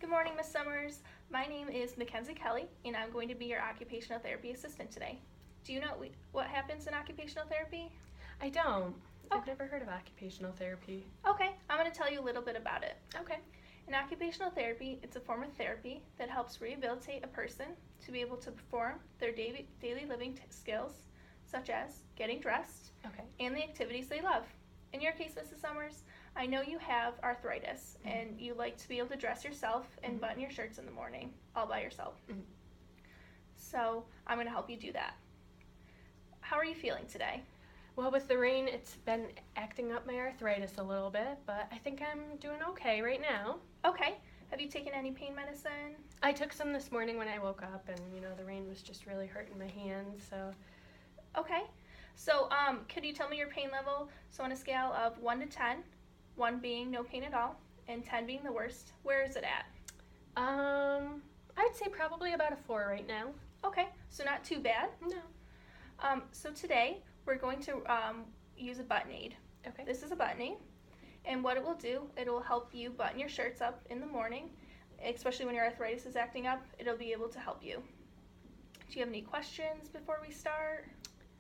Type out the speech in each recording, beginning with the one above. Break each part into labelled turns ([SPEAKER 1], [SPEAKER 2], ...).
[SPEAKER 1] Good morning, Miss Summers. My name is Mackenzie Kelly, and I'm going to be your occupational therapy assistant today. Do you know what happens in occupational therapy?
[SPEAKER 2] I don't. I've
[SPEAKER 1] Okay.
[SPEAKER 2] never heard of occupational therapy.
[SPEAKER 1] Okay, I'm going to tell you a little bit about it.
[SPEAKER 2] Okay.
[SPEAKER 1] In occupational therapy, it's a form of therapy that helps rehabilitate a person to be able to perform their daily living skills, such as getting dressed
[SPEAKER 2] Okay.
[SPEAKER 1] and the activities they love. In your case, Mrs. Summers, I know you have arthritis and you like to be able to dress yourself and button your shirts in the morning all by yourself. So I'm going to help you do that. How are you feeling today?
[SPEAKER 2] Well, with the rain, it's been acting up my arthritis a little bit, but I think I'm doing okay right now.
[SPEAKER 1] Okay. Have you taken any pain medicine?
[SPEAKER 2] I took some this morning when I woke up, and the rain was just really hurting my hands. So,
[SPEAKER 1] Okay. So could you tell me your pain level? So on a scale of 1 to 10, 1 being no pain at all, and 10 being the worst, where is it at?
[SPEAKER 2] I'd say probably about a 4 right now.
[SPEAKER 1] Okay, so not too bad.
[SPEAKER 2] No.
[SPEAKER 1] So today we're going to use a button aid.
[SPEAKER 2] Okay.
[SPEAKER 1] This is a button aid, and what it will do, it will help you button your shirts up in the morning, especially when your arthritis is acting up. It'll be able to help you. Do you have any questions before we start?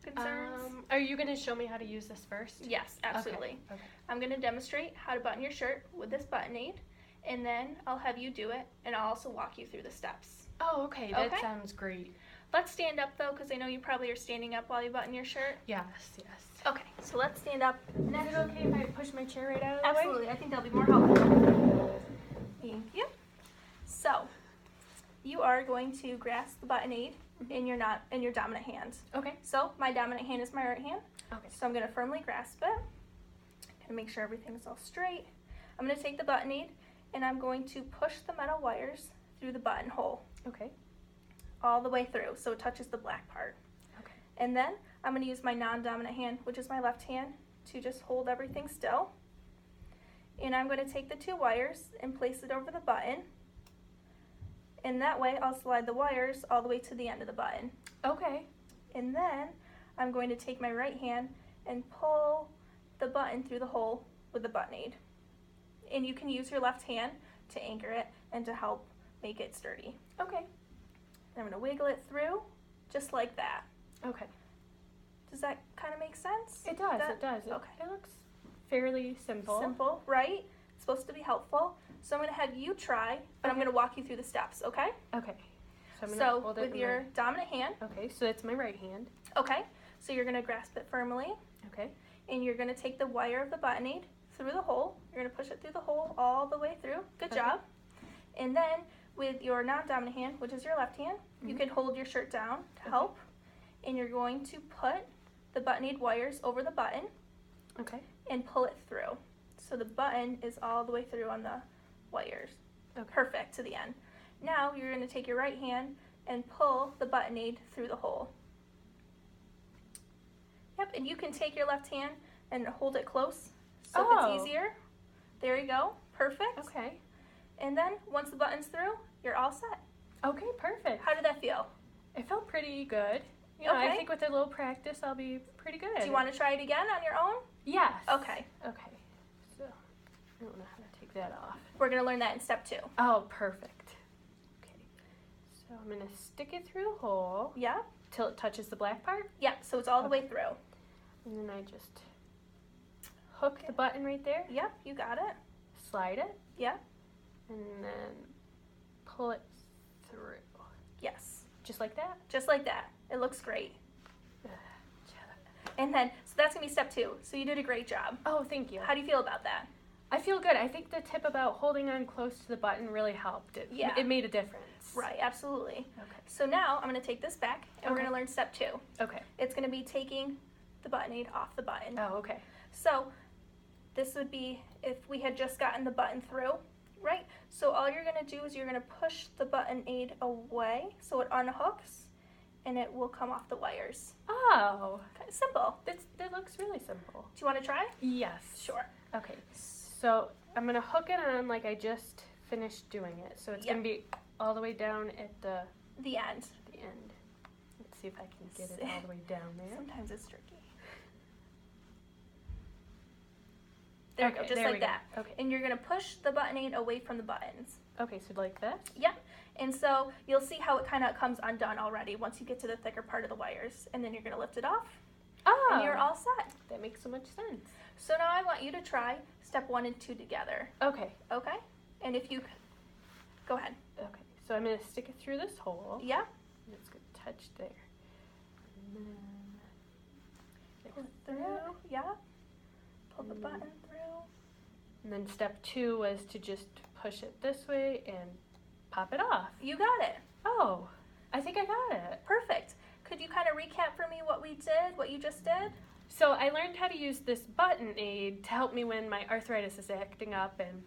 [SPEAKER 1] Concerns?
[SPEAKER 2] Are you going to show me how to use this first?
[SPEAKER 1] Yes, absolutely.
[SPEAKER 2] Okay.
[SPEAKER 1] I'm going to demonstrate how to button your shirt with this button aid, and then I'll have you do it, and I'll also walk you through the steps.
[SPEAKER 2] Oh, okay. That
[SPEAKER 1] Okay.
[SPEAKER 2] sounds great.
[SPEAKER 1] Let's stand up, though, because I know you probably are standing up while you button your shirt.
[SPEAKER 2] Yes.
[SPEAKER 1] Okay, so let's stand up.
[SPEAKER 2] Is it okay if I push my chair right out of the way?
[SPEAKER 1] Absolutely, I think that'll be more helpful. Thank you. So, you are going to grasp the button aid in your dominant hand.
[SPEAKER 2] Okay.
[SPEAKER 1] So, my dominant hand is my right hand.
[SPEAKER 2] Okay.
[SPEAKER 1] So I'm going to firmly grasp it and make sure everything's all straight. I'm going to take the button aid and I'm going to push the metal wires through the buttonhole
[SPEAKER 2] Okay.
[SPEAKER 1] all the way through so it touches the black part.
[SPEAKER 2] Okay.
[SPEAKER 1] And then I'm going to use my non-dominant hand, which is my left hand, to just hold everything still. And I'm going to take the 2 wires and place it over the button. And that way I'll slide the wires all the way to the end of the button.
[SPEAKER 2] Okay.
[SPEAKER 1] And then I'm going to take my right hand and pull the button through the hole with the button aid. And you can use your left hand to anchor it and to help make it sturdy.
[SPEAKER 2] Okay.
[SPEAKER 1] And I'm going to wiggle it through just like that.
[SPEAKER 2] Okay.
[SPEAKER 1] Does that kind of make sense?
[SPEAKER 2] It does.
[SPEAKER 1] That-
[SPEAKER 2] It does.
[SPEAKER 1] Okay.
[SPEAKER 2] It looks fairly simple.
[SPEAKER 1] Simple, right? It's supposed to be helpful. So I'm going to have you try, but I'm going to walk you through the steps, okay?
[SPEAKER 2] Okay. So I'm gonna
[SPEAKER 1] So
[SPEAKER 2] hold it
[SPEAKER 1] with
[SPEAKER 2] in
[SPEAKER 1] your dominant hand,
[SPEAKER 2] Okay. So it's my right hand.
[SPEAKER 1] okay, so you're going to grasp it firmly.
[SPEAKER 2] Okay.
[SPEAKER 1] And you're going to take the wire of the button aid through the hole. You're going to push it through the hole all the way through. Good
[SPEAKER 2] Okay.
[SPEAKER 1] job. And then with your non-dominant hand, which is your left hand, you can hold your shirt down to help. And you're going to put the button aid wires over the button
[SPEAKER 2] Okay.
[SPEAKER 1] and pull it through. So the button is all the way through on the wires.
[SPEAKER 2] Okay.
[SPEAKER 1] Perfect to the end. Now you're going to take your right hand and pull the button aid through the hole. Yep, and you can take your left hand and hold it close so
[SPEAKER 2] Oh.
[SPEAKER 1] it's easier. There you go. Perfect.
[SPEAKER 2] Okay.
[SPEAKER 1] And then once the button's through, you're all set.
[SPEAKER 2] Okay. Perfect.
[SPEAKER 1] How did that feel?
[SPEAKER 2] It felt pretty good. I
[SPEAKER 1] Okay.
[SPEAKER 2] think with a little practice, I'll be pretty good.
[SPEAKER 1] Do you want to try it again on your own?
[SPEAKER 2] Yes.
[SPEAKER 1] Okay.
[SPEAKER 2] Okay. So I don't know how to take that off.
[SPEAKER 1] We're going to learn that in step 2.
[SPEAKER 2] Oh, perfect. Okay. So I'm gonna stick it through the hole
[SPEAKER 1] Yeah?
[SPEAKER 2] till it touches the black part,
[SPEAKER 1] Yeah, so it's all the way through.
[SPEAKER 2] and then I just hook the button right there,
[SPEAKER 1] Yep, you got it.
[SPEAKER 2] slide it,
[SPEAKER 1] Yeah?
[SPEAKER 2] and then pull it through,
[SPEAKER 1] Yes.
[SPEAKER 2] just like that.
[SPEAKER 1] Just like that. It looks great.
[SPEAKER 2] Ugh.
[SPEAKER 1] And then, so that's going to be step 2. So you did a great job.
[SPEAKER 2] Oh, thank you.
[SPEAKER 1] How do you feel about that?
[SPEAKER 2] I feel good. I think the tip about holding on close to the button really helped.
[SPEAKER 1] Yeah.
[SPEAKER 2] It made a difference.
[SPEAKER 1] Right, absolutely.
[SPEAKER 2] Okay.
[SPEAKER 1] So now I'm going to take this back and we're
[SPEAKER 2] Okay.
[SPEAKER 1] going to learn step 2.
[SPEAKER 2] Okay.
[SPEAKER 1] It's going to be taking the button aid off the button.
[SPEAKER 2] Oh, okay.
[SPEAKER 1] So this would be if we had just gotten the button through, right? So all you're going to do is you're going to push the button aid away so it unhooks and it will come off the wires.
[SPEAKER 2] Oh,
[SPEAKER 1] Kind of simple.
[SPEAKER 2] that looks really simple.
[SPEAKER 1] Do you want to try?
[SPEAKER 2] Yes.
[SPEAKER 1] Sure.
[SPEAKER 2] Okay. So I'm gonna hook it on like I just finished doing it. So it's
[SPEAKER 1] Yep.
[SPEAKER 2] gonna be all the way down at the
[SPEAKER 1] The end.
[SPEAKER 2] end. Let's see if I can get it all the way down there.
[SPEAKER 1] Sometimes it's tricky. There we go,
[SPEAKER 2] Okay,
[SPEAKER 1] just
[SPEAKER 2] there
[SPEAKER 1] like
[SPEAKER 2] we go.
[SPEAKER 1] that.
[SPEAKER 2] Okay.
[SPEAKER 1] And you're going to push the button aid away from the buttons.
[SPEAKER 2] Okay, so like this?
[SPEAKER 1] And so you'll see how it kind of comes undone already once you get to the thicker part of the wires. And then you're going to lift it off,
[SPEAKER 2] Oh,
[SPEAKER 1] and you're all set.
[SPEAKER 2] that makes so much sense.
[SPEAKER 1] So now I want you to try step 1 and 2 together,
[SPEAKER 2] Okay,
[SPEAKER 1] okay? And if you, go ahead.
[SPEAKER 2] okay. So I'm going to stick it through this hole.
[SPEAKER 1] Yeah,
[SPEAKER 2] And it's going to touch there. And then
[SPEAKER 1] pull it through, yeah. Pull the button through.
[SPEAKER 2] And then step 2 was to just push it this way and pop it off.
[SPEAKER 1] You got it.
[SPEAKER 2] Oh, I think I got it.
[SPEAKER 1] Perfect. Could you kind of recap for me what we did, what you just did?
[SPEAKER 2] So I learned how to use this button aid to help me when my arthritis is acting up, and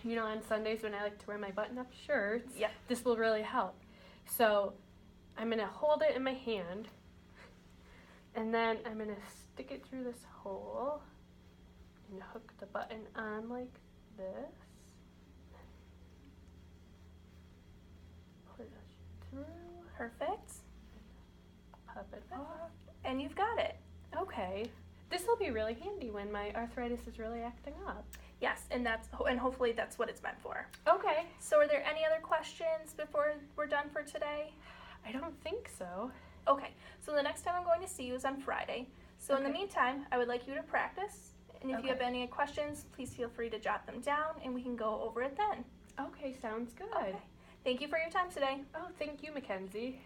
[SPEAKER 2] you know, on Sundays when I like to wear my button-up shirts,
[SPEAKER 1] Yeah.
[SPEAKER 2] this will really help. So I'm gonna hold it in my hand, and then I'm gonna stick it through this hole and hook the button on like this. Push through,
[SPEAKER 1] Perfect.
[SPEAKER 2] pop it off.
[SPEAKER 1] And you've got it.
[SPEAKER 2] Okay. This will be really handy when my arthritis is really acting up.
[SPEAKER 1] Yes, and hopefully that's what it's meant for.
[SPEAKER 2] Okay.
[SPEAKER 1] So are there any other questions before we're done for today?
[SPEAKER 2] I don't think so.
[SPEAKER 1] Okay, so the next time I'm going to see you is on Friday. So in the
[SPEAKER 2] Okay.
[SPEAKER 1] meantime, I would like you to practice. And if you have
[SPEAKER 2] Okay.
[SPEAKER 1] any questions, please feel free to jot them down and we can go over it then.
[SPEAKER 2] Okay, sounds good.
[SPEAKER 1] Okay. Thank you for your time today.
[SPEAKER 2] Oh, thank you, Mackenzie.